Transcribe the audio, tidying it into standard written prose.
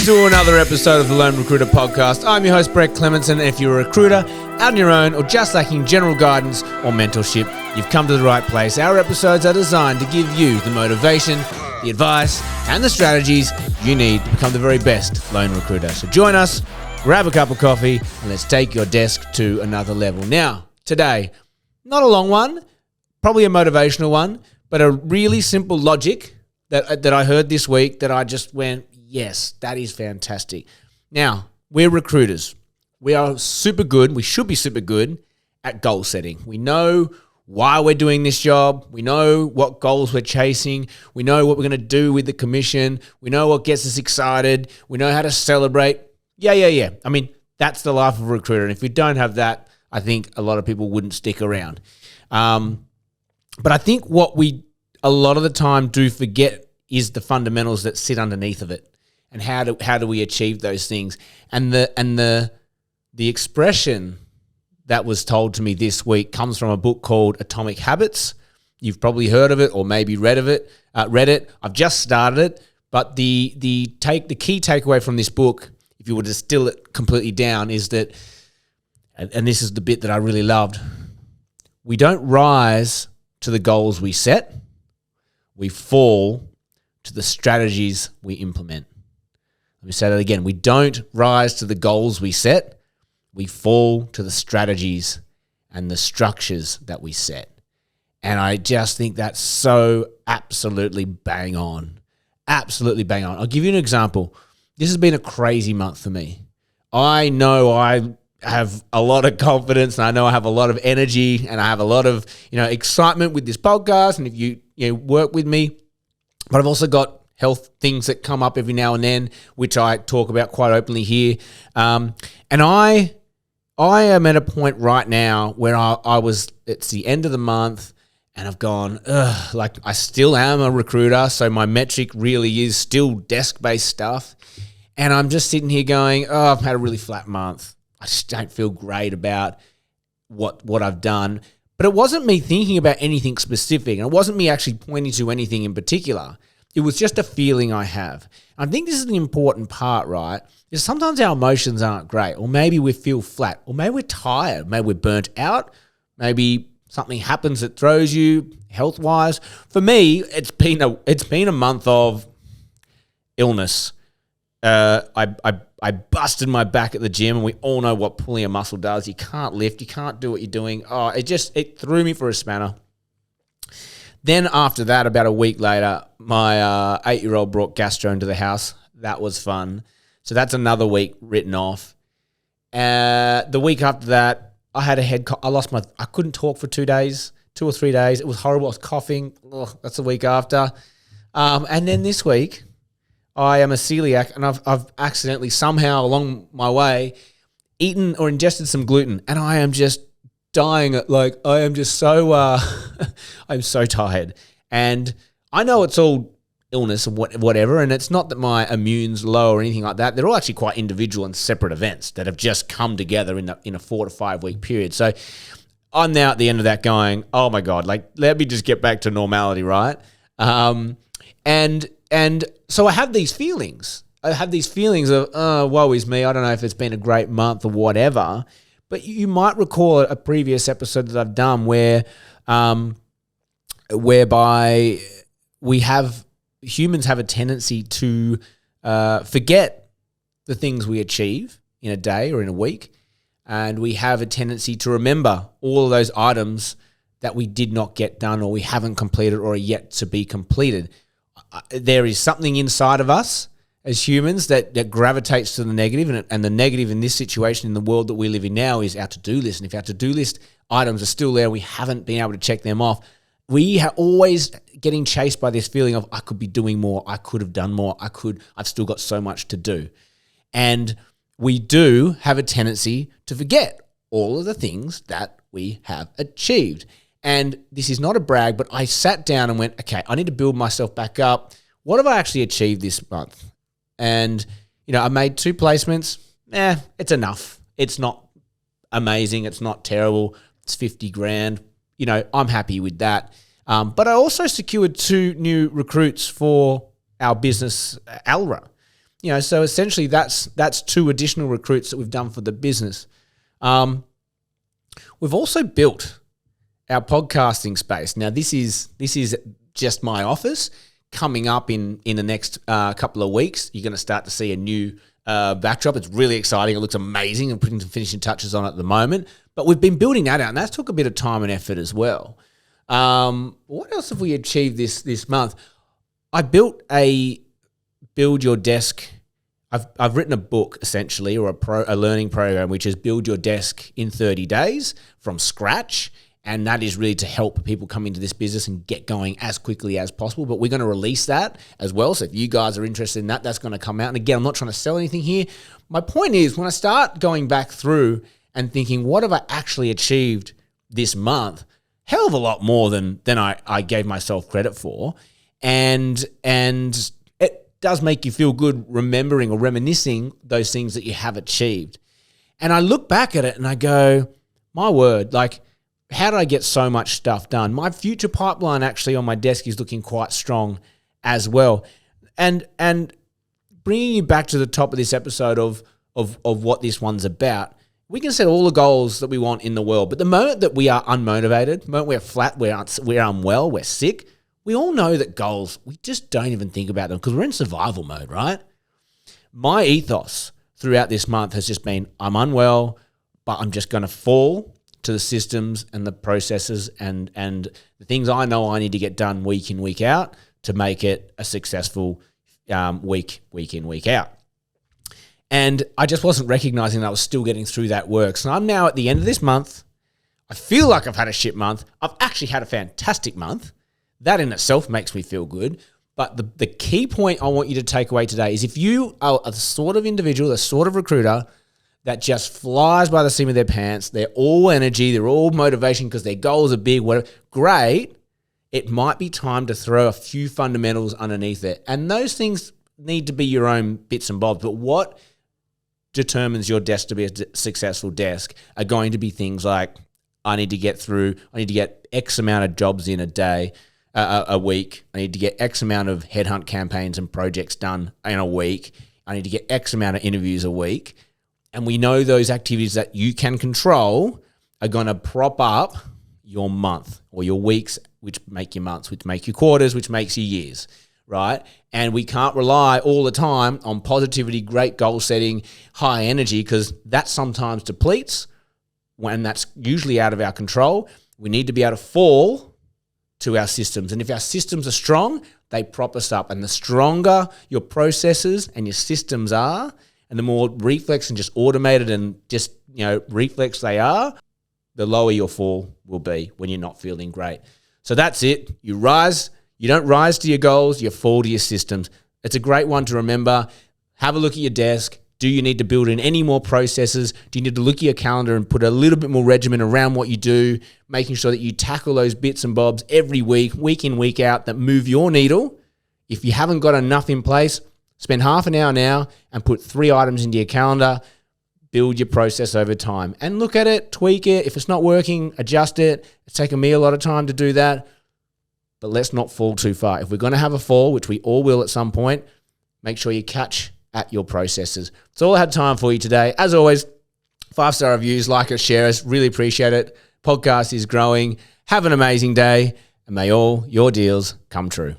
to another episode of the Lone Recruiter Podcast. I'm your host, Brett Clementson. And if you're a recruiter, out on your own, or just lacking general guidance or mentorship, you've come to the right place. Our episodes are designed to give you the motivation, the advice, and the strategies you need to become the very best lone recruiter. So join us, grab a cup of coffee, and let's take your desk to another level. Now, today, not a long one, probably a motivational one, but a really simple logic that I heard this week that I just went, yes, that is fantastic. Now, we're recruiters. We are super good. We should be super good at goal setting. We know why we're doing this job. We know what goals we're chasing. We know what we're going to do with the commission. We know what gets us excited. We know how to celebrate. Yeah. I mean, that's the life of a recruiter. And if we don't have that, I think a lot of people wouldn't stick around. But I think what we a lot of the time do forget is the fundamentals that sit underneath of it. And how do we achieve those things? And the expression that was told to me this week comes from a book called Atomic Habits. You've probably heard of it or maybe read it. I've just started it, but the key takeaway from this book, if you were to distill it completely down, is that, and this is the bit that I really loved, we don't rise to the goals we set, we fall to the strategies we implement. Let me say that again. We don't rise to the goals we set. We fall to the strategies and the structures that we set. And I just think that's so absolutely bang on. Absolutely bang on. I'll give you an example. This has been a crazy month for me. I know I have a lot of confidence and I know I have a lot of energy and I have a lot of, excitement with this podcast. And if you work with me, but I've also got health things that come up every now and then, which I talk about quite openly here. And I am at a point right now where it's the end of the month and I've gone, I still am a recruiter. So my metric really is still desk-based stuff. And I'm just sitting here going, I've had a really flat month. I just don't feel great about what I've done. But it wasn't me thinking about anything specific. And it wasn't me actually pointing to anything in particular. It was just a feeling I have. I think this is an important part, right? Is sometimes our emotions aren't great, or maybe we feel flat, or maybe we're tired, maybe we're burnt out, maybe something happens that throws you health-wise. For me, it's been a month of illness. I busted my back at the gym, and we all know what pulling a muscle does. You can't lift, you can't do what you're doing. It threw me for a spanner. Then after that, about a week later, my 8-year-old brought gastro into the house. That was fun. So that's another week written off. The week after that, I had a head cough. I couldn't talk for 2 or 3 days. It was horrible. I was coughing. That's the week after. And then this week, I am a celiac, and I've accidentally somehow along my way eaten or ingested some gluten, and I am just dying. I am just so I'm so tired, and I know it's all illness and whatever, and it's not that my immune's low or anything like that. They're all actually quite individual and separate events that have just come together in a 4 to 5 week period. So I'm now at the end of that going, oh my God, let me just get back to normality, right? And so I have these feelings. I have these feelings of, woe is me. I don't know if it's been a great month or whatever. But you might recall a previous episode that I've done whereby humans have a tendency to forget the things we achieve in a day or in a week, and we have a tendency to remember all of those items that we did not get done or we haven't completed or are yet to be completed. There is something inside of us as humans that gravitates to the negative, and the negative in this situation in the world that we live in now is our to-do list. And if our to-do list items are still there, we haven't been able to check them off, we are always getting chased by this feeling of, I could be doing more, I could have done more, I've still got so much to do. And we do have a tendency to forget all of the things that we have achieved. And this is not a brag, but I sat down and went, okay, I need to build myself back up. What have I actually achieved this month? And, I made 2 placements. It's enough. It's not amazing. It's not terrible. It's 50 grand. I'm happy with that. But I also secured 2 new recruits for our business, Alra. So essentially that's 2 additional recruits that we've done for the business. We've also built our podcasting space. Now, this is just my office. Coming up in the next couple of weeks, you're going to start to see a new backdrop. It's really exciting. It looks amazing. I'm putting some finishing touches on it at the moment. But we've been building that out, and that took a bit of time and effort as well. What else have we achieved this month? I built a Build Your Desk. I've written a book essentially, or a learning program, which is Build Your Desk in 30 days from scratch. And that is really to help people come into this business and get going as quickly as possible. But we're going to release that as well. So if you guys are interested in that, that's going to come out. And again, I'm not trying to sell anything here. My point is, when I start going back through and thinking, what have I actually achieved this month? Hell of a lot more than I gave myself credit for. And it does make you feel good remembering or reminiscing those things that you have achieved. And I look back at it and I go, my word, like, how did I get so much stuff done? My future pipeline actually on my desk is looking quite strong as well. And bringing you back to the top of this episode of what this one's about, we can set all the goals that we want in the world, but the moment that we are unmotivated, the moment we're flat, we're unwell, we're sick, we all know that goals, we just don't even think about them because we're in survival mode, right? My ethos throughout this month has just been, I'm unwell, but I'm just going to fall to the systems and the processes and the things I know I need to get done week in, week out to make it a successful week in, week out. And I just wasn't recognizing that I was still getting through that work. So I'm now at the end of this month. I feel like I've had a shit month. I've actually had a fantastic month. That in itself makes me feel good. But the key point I want you to take away today is if you are the sort of individual, the sort of recruiter that just flies by the seam of their pants, they're all energy, they're all motivation because their goals are big, whatever, great, it might be time to throw a few fundamentals underneath it. And those things need to be your own bits and bobs. But what determines your desk to be a successful desk are going to be things like, I need to get X amount of jobs in a day, a week. I need to get X amount of headhunt campaigns and projects done in a week. I need to get X amount of interviews a week. And we know those activities that you can control are going to prop up your month or your weeks, which make your months, which make your quarters, which makes your years, right? And we can't rely all the time on positivity, great goal setting, high energy, because that sometimes depletes when that's usually out of our control. We need to be able to fall to our systems. And if our systems are strong, they prop us up. And the stronger your processes and your systems are, and the more reflex and just automated and just, reflex they are, the lower your fall will be when you're not feeling great. So that's it. You don't rise to your goals, you fall to your systems. It's a great one to remember. Have a look at your desk. Do you need to build in any more processes? Do you need to look at your calendar and put a little bit more regimen around what you do, making sure that you tackle those bits and bobs every week in, week out, that move your needle? If you haven't got enough in place, spend half an hour now and put 3 items into your calendar. Build your process over time and look at it, tweak it. If it's not working, adjust it. It's taken me a lot of time to do that, but let's not fall too far. If we're going to have a fall, which we all will at some point, make sure you catch at your processes. That's all I had time for you today. As always, 5-star reviews, like us, share us. Really appreciate it. Podcast is growing. Have an amazing day, and may all your deals come true.